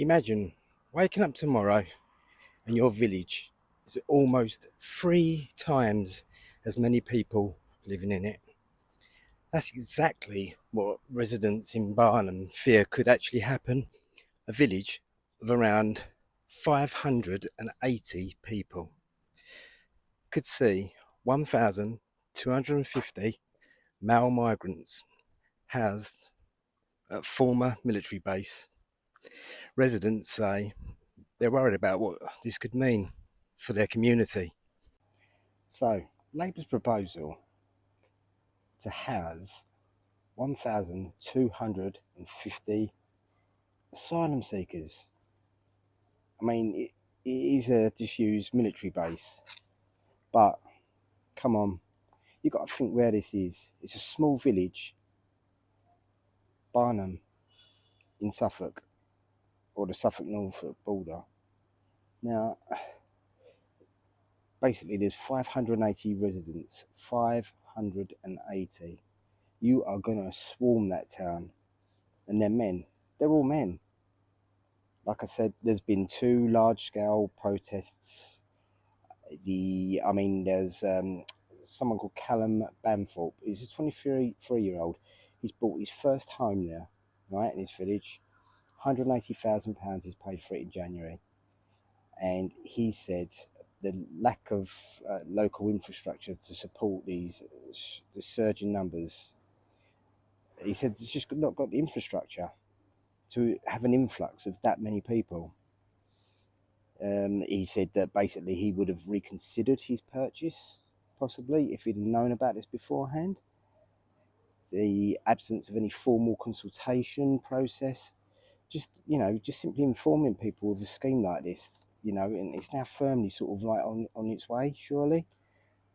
Imagine waking up tomorrow and your village is almost 3 times as many people living in it. That's exactly what residents in Barnham fear could actually happen. A village of around 580 people could see 1,250 male migrants housed at former military base. Residents say they're worried about what this could mean for their community. So, Labour's proposal to house 1,250 asylum seekers. I mean, it is a disused military base, but come on, you've got to think where this is. It's a small village, Barnham, in Suffolk, or the Suffolk-Norfolk border. Now, basically, there's 580 residents. 580. You are going to swarm that town, and they're men. They're all men. Like I said, there's been 2 large-scale protests. There's someone called Callum Bamthorpe. He's a 23-year-old. He's bought his first home there, right, in his village. £180,000 is paid for it in January. And he said the lack of local infrastructure to support the surging numbers. He said it's just not got the infrastructure to have an influx of that many people. He said that basically he would have reconsidered his purchase, possibly, if he'd known about this beforehand. The absence of any formal consultation process, just simply informing people of a scheme like this, and it's now firmly sort of like on its way, surely.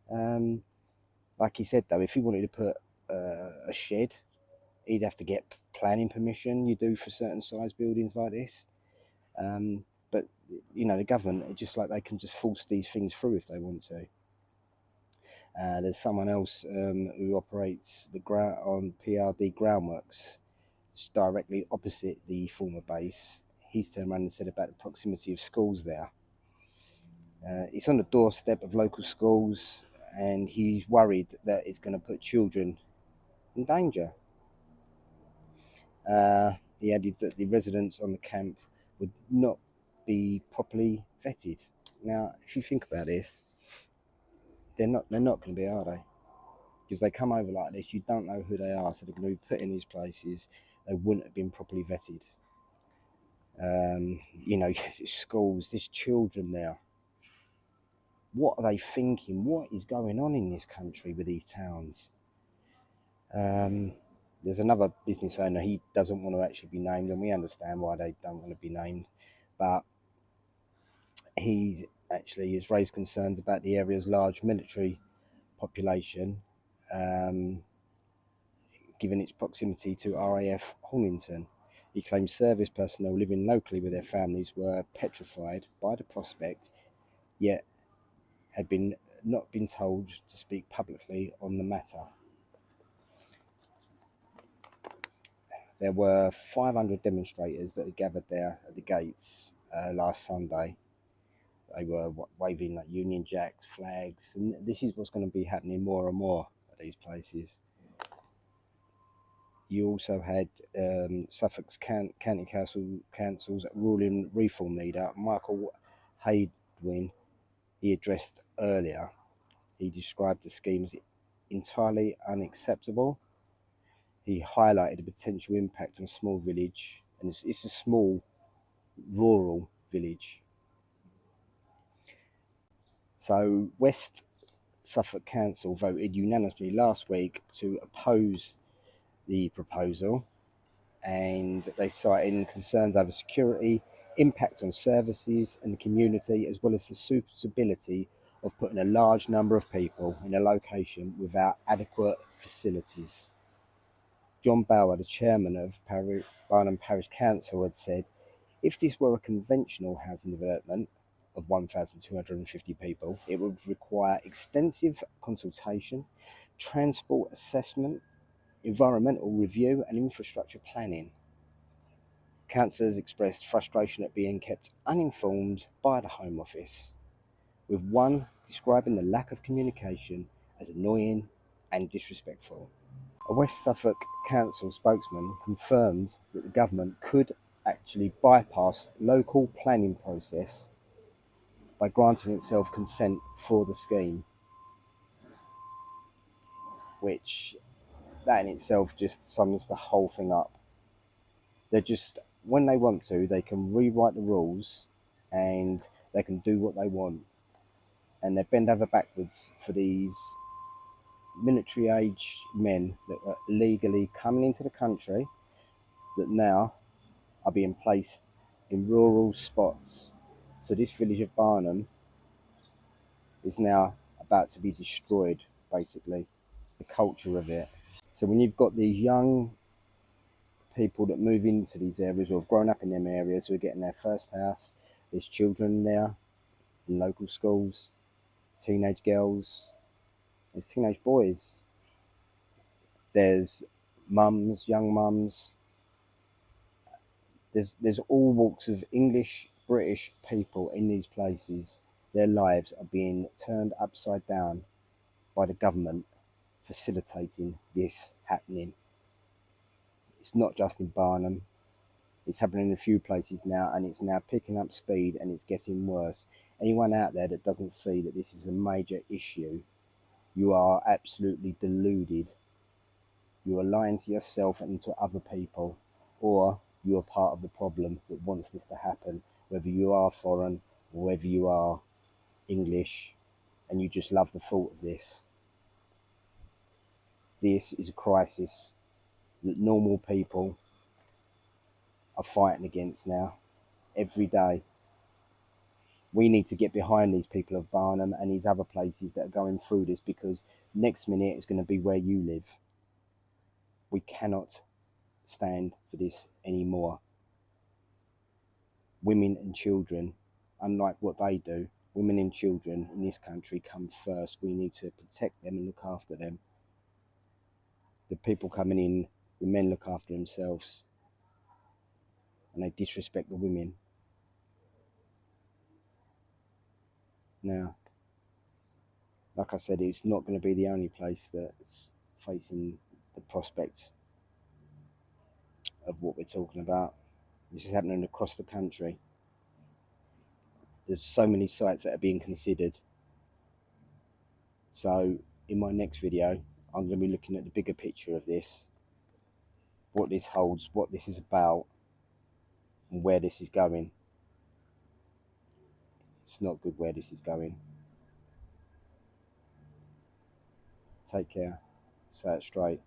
Like he said, though, if he wanted to put a shed, he'd have to get planning permission, you do for certain size buildings like this. But the government, just like they can just force these things through if they want to. There's someone else who operates the ground on PRD groundworks, just directly opposite the former base. He's turned around and said about the proximity of schools there. It's on the doorstep of local schools, and he's worried that it's going to put children in danger. He added that the residents on the camp would not be properly vetted. Now, if you think about this, they're not going to be, are they? Because they come over like this, you don't know who they are, so they're going to be put in these places. They wouldn't have been properly vetted. Schools, there's children there. What are they thinking? What is going on in this country with these towns? There's another business owner, he doesn't want to actually be named, and we understand why they don't want to be named, but he actually has raised concerns about the area's large military population, given its proximity to RAF Hornington. He claims service personnel living locally with their families were petrified by the prospect, yet had not been told to speak publicly on the matter. There were 500 demonstrators that had gathered there at the gates last Sunday. They were waving like Union Jacks, flags, and this is what's going to be happening more and more at these places. You also had Suffolk's County Council's ruling reform leader, Michael Hadwin. He addressed earlier. He described the scheme as entirely unacceptable. He highlighted the potential impact on a small village, and it's a small rural village. So West Suffolk Council voted unanimously last week to oppose the proposal, and they cited concerns over security, impact on services and the community, as well as the suitability of putting a large number of people in a location without adequate facilities. John Bower, the chairman of Barnham Parish Council, had said, if this were a conventional housing development of 1,250 people, it would require extensive consultation, transport assessment, environmental review and infrastructure planning. Councillors expressed frustration at being kept uninformed by the Home Office, with one describing the lack of communication as annoying and disrespectful. A West Suffolk Council spokesman confirmed that the government could actually bypass local planning process by granting itself consent for the scheme, which that in itself just sums the whole thing up. They're just, when they want to, they can rewrite the rules and they can do what they want. And they bend over backwards for these military age men that are illegally coming into the country that now are being placed in rural spots. So this village of Barnham is now about to be destroyed, basically, the culture of it. So when you've got these young people that move into these areas or have grown up in them areas who are getting their first house, there's children there in local schools, teenage girls, there's teenage boys, there's mums, young mums, there's all walks of English, British people in these places. Their lives are being turned upside down by the government facilitating this happening. It's not just in Barnham, it's happening in a few places now, and it's now picking up speed and it's getting worse. Anyone out there that doesn't see that this is a major issue, you are absolutely deluded. You are lying to yourself and to other people, or you are part of the problem that wants this to happen, whether you are foreign or whether you are English and you just love the thought of this. This is a crisis that normal people are fighting against now every day. We need to get behind these people of Barnham and these other places that are going through this, because next minute it's going to be where you live. We cannot stand for this anymore. Women and children, unlike what they do, women and children in this country come first. We need to protect them and look after them. The people coming in, the men look after themselves and they disrespect the women. Now, like I said, it's not going to be the only place that's facing the prospects of what we're talking about. This is happening across the country. There's so many sites that are being considered. So in my next video, I'm going to be looking at the bigger picture of this, what this holds, what this is about, and where this is going. It's not good where this is going. Take care. Say it straight.